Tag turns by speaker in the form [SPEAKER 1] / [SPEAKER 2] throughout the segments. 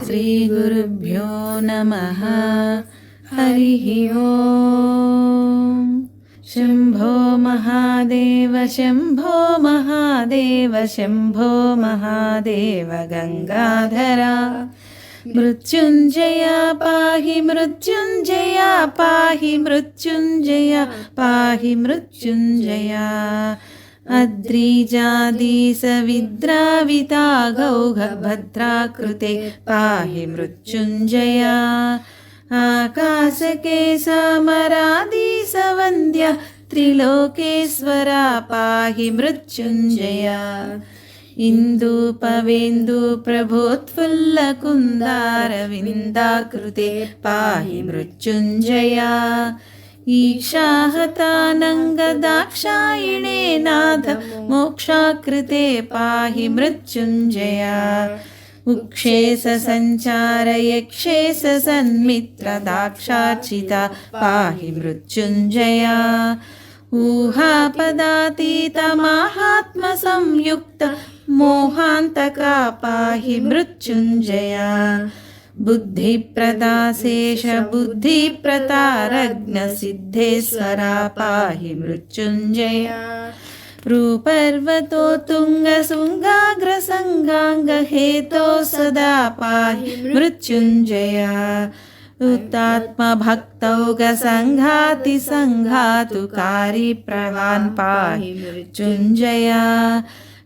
[SPEAKER 1] श्रीगुरुभ्यो नमः। हरिः ओम्। शम्भो महादेव शम्भो महादेव शम्भो महादेव गंगाधरा। मृत्युंजया पाहि मृत्युंजया पाहि मृत्युंजया पाहि मृत्युंजया। अद्रिजादि सविद्राविता गौघ भद्राकृते पाहि मृत्युंजया। आकाशके समरादि सवन्द्या त्रिलोकेश्वरा पाहि मृत्युंजया। इन्दुपवेन्दु प्रभोत्फुल्लकुन्दारविन्दाकृते पाहि मृत्युंजया। ईशाहतानङ्गदाक्षायिणे नाथ मोक्षाकृते पाहि मृत्युंजया। उक्षेस संचार यक्षेस सन्मित्रदाक्षार्चिता पाहि मृत्युंजया। ऊहापदातीतमाहात्मसंयुक्त मोहान्तका पाहि मृत्युंजया। बुद्धिप्रदा शेष बुद्धिप्रतारग्नसिद्धेश्वरा पाहि मृत्युंजया। रूपर्वतो तुङ्गसुङ्गाग्रसङ्गाङ्गहेतो सदा पाहि मृत्युंजया। उत्तात्मभक्तौगसङ्घाति सङ्घातुकारी प्रवान् पाहि मृत्युंजया।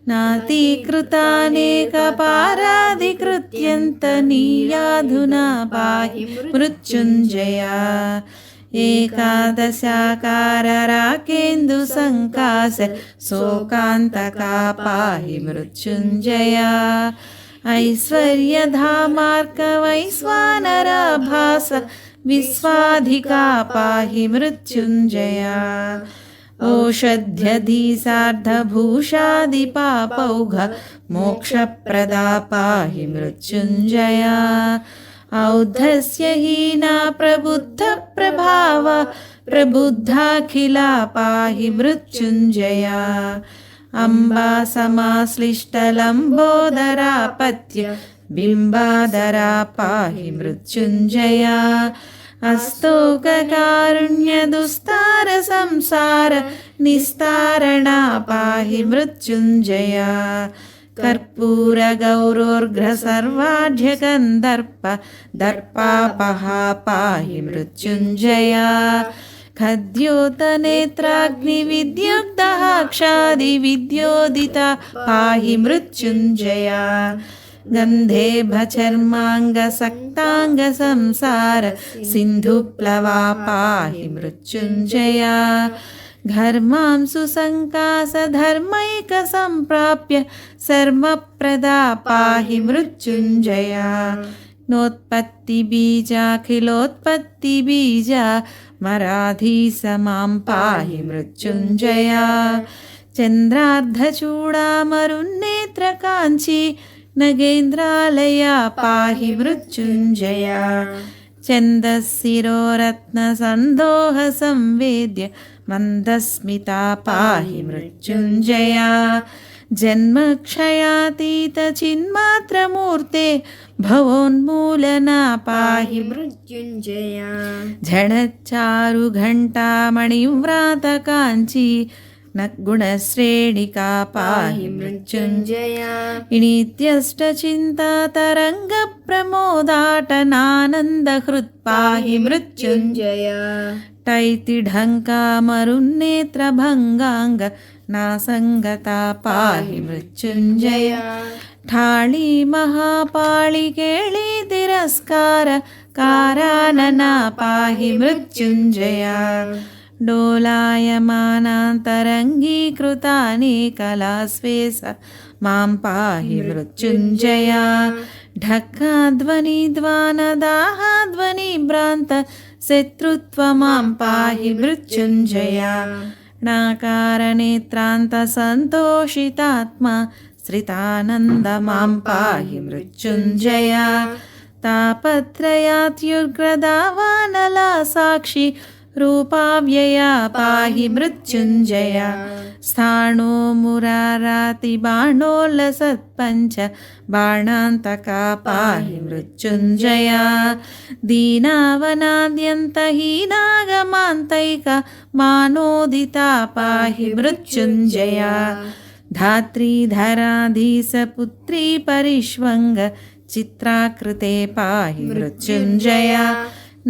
[SPEAKER 1] नातीकृतानेकपाराधिकृत्यन्तनीयाधुना पाहि मृत्युंजया। एकादशाकार राकेन्दुसङ्कास शोकान्तका पाहि मृत्युंजया। ऐश्वर्यधामार्कवैश्वानराभास विश्वाधिका पाहि मृत्युंजया। औषध्यधीसार्धभूषादिपापौघ मोक्षप्रदा पाहि मृत्युंजया। औद्धस्यहीना प्रबुद्धप्रभाव प्रबुद्धाखिला पाहि मृत्युंजया। अम्बा समाश्लिष्टलम्बोदरापत्य बिम्बादरा पाहि मृत्युंजया। अस्तोककारुण्यदुस्तार संसार निस्तारणा पाहि मृत्युंजया। कर्पूरगौरोर्घ्रसर्वाढ्यकन्दर्प दर्पापहा पाहि मृत्युंजया। खद्योतनेत्राग्निविद्युग्धहाक्षादिविद्योदिता पाहि मृत्युंजया। गन्धेभचर्माङ्गसक्ताङ्गसंसार सिन्धुप्लवा पाहि मृत्युंजया। घर्मांसु सङ्कासधर्मैकसम्प्राप्य सर्वप्रदा पाहि मृत्युंजया। नोत्पत्तिबीजाखिलोत्पत्तिबीजा मराधी समां पाहि मृत्युंजया। चन्द्रार्धचूडामरुन्नेत्रकाञ्ची नगेन्द्रालया पाहि मृत्युंजया। छन्दःशिरोरत्नसन्दोहसंवेद्य मन्दस्मिता पाहि मृत्युंजया। जन्मक्षयातीतचिन्मात्रमूर्ते भवोन्मूलना पाहि मृत्युंजया। झणच्चारुघण्टामणिव्रातकाञ्ची न गुणश्रेणिका पाहि मृत्युंजया। इणीत्यष्टचिन्ता तरङ्गप्रमोदाटनानन्दहृत् पाहि मृत्युंजया। टैतिढङ्कामरुन्नेत्रभङ्गाङ्ग नासङ्गता पाहि मृत्युंजया। ठाळी महापाळिकेळी तिरस्कार कारानना पाहि मृत्युंजया। डोलायमानान्तरङ्गीकृतानि कलास्वेश मां पाहि मृत्युंजया। ढक्काध्वनिध्वानदाहाध्वनिभ्रान्त शत्रुत्व मां पाहि मृत्युंजया। नाकारनेत्रान्तसन्तोषितात्मा श्रितानन्द मां पाहि मृत्युंजया। तापत्रयात्युग्रदावानला साक्षि रूपाव्यया पाहि मृत्युञ्जय स्थाणो मुरारातिबाणोल्लसत्पञ्च बाणान्तका पाहि मृत्युञ्जय दीनावनाद्यन्तहीनागमान्तैक मानोदिता पाहि मृत्युञ्जय धात्री धराधीसपुत्री परिष्वङ्ग चित्राकृते पाहि मृत्युञ्जय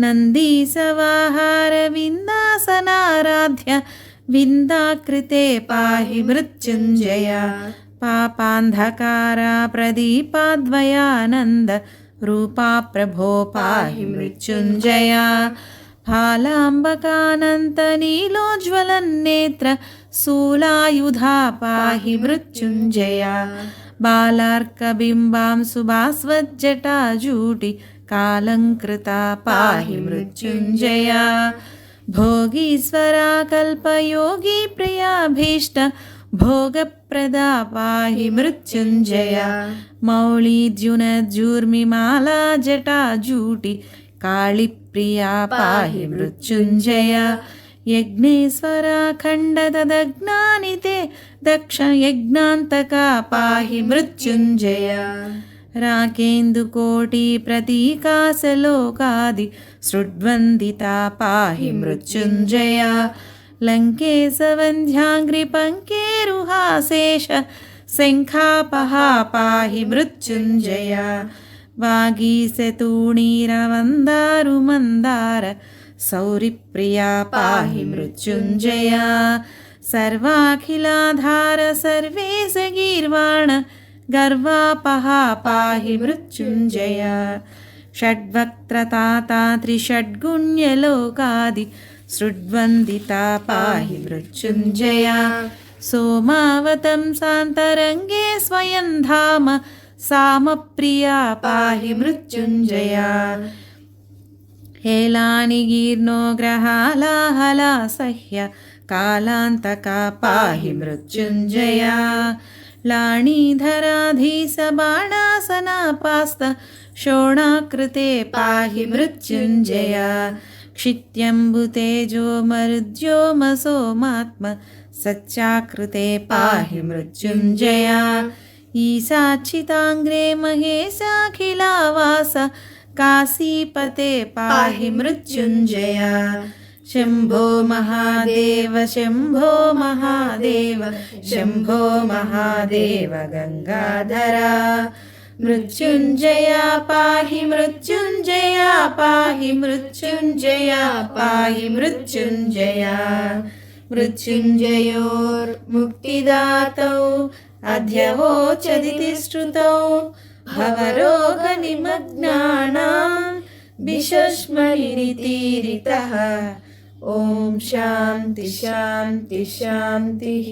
[SPEAKER 1] नन्दीसवाहारविन्दासनाराध्य विन्दाकृते पाहि मृत्युञ्जय पापान्धकारा प्रदीपाद्वयानन्द रूपा प्रभो पाहि मृत्युञ्जय फालाम्बकानन्तनीलोज्ज्वलन्नेत्र शूलायुधा पाहि मृत्युञ्जय बालार्कबिम्बां सुभास्वज्जटाजूटि कालङ्कृता पाहि मृत्युञ्जय भोगीश्वरा कल्पयोगी प्रियाभीष्ट भोगप्रदा पाहि मृत्युञ्जय मौळीद्युनज्जूर्मिमाला जटाजूटि काळिप्रिया पाहि मृत्युञ्जय यज्ञेश्वरा खण्डतदग्नानिते दक्ष यज्ञान्तका पाहि मृत्युञ्जय राकेन्दुकोटि प्रतीकासलोकादि सृड्वन्दिता पाहि मृत्युञ्जय लङ्केशवन्ध्याङ्घ्रिपङ्केरुहाशेष शङ्खापहा पाहि मृत्युञ्जय वागीशतूणीरवन्दारुमन्दार सौरिप्रिया पाहि मृत्युञ्जय सर्वाखिलाधार सर्वेश गीर्वाण गर्वापहा पाहि मृत्युञ्जय षड्वक्त्रताता त्रिषड्गुण्यलोकादि सृड्वन्दिता पाहि मृत्युञ्जय सोमावतं सान्तरङ्गे स्वयं धाम सामप्रिया पाहि मृत्युञ्जय हेलानिगीर्णो ग्रहालाहलासह्य कालान्तका पाहि मृत्युञ्जय लाणीधराधीसबाणासनापास्त शोणाकृते पाहि मृत्युञ्जय क्षित्यम्बुतेजो मरुद्योमसोमात्म सच्चाकृते पाहि मृत्युञ्जय ईशाच्छिताङ्ग्रे महेशाखिलावास काशीपते पाहि मृत्युञ्जय शम्भो महादेव शम्भो महादेव शम्भो महादेव गङ्गाधरा मृत्युञ्जया पाहि मृत्युञ्जया पाहि मृत्युञ्जया पाहि मृत्युञ्जया मृत्युञ्जयोर्मुक्तिदातौ अध्यवोचदिति श्रुतौ भवरोगनिमग्नानां विशस्मरितीरितः ॐ शान्ति शान्ति शान्तिः।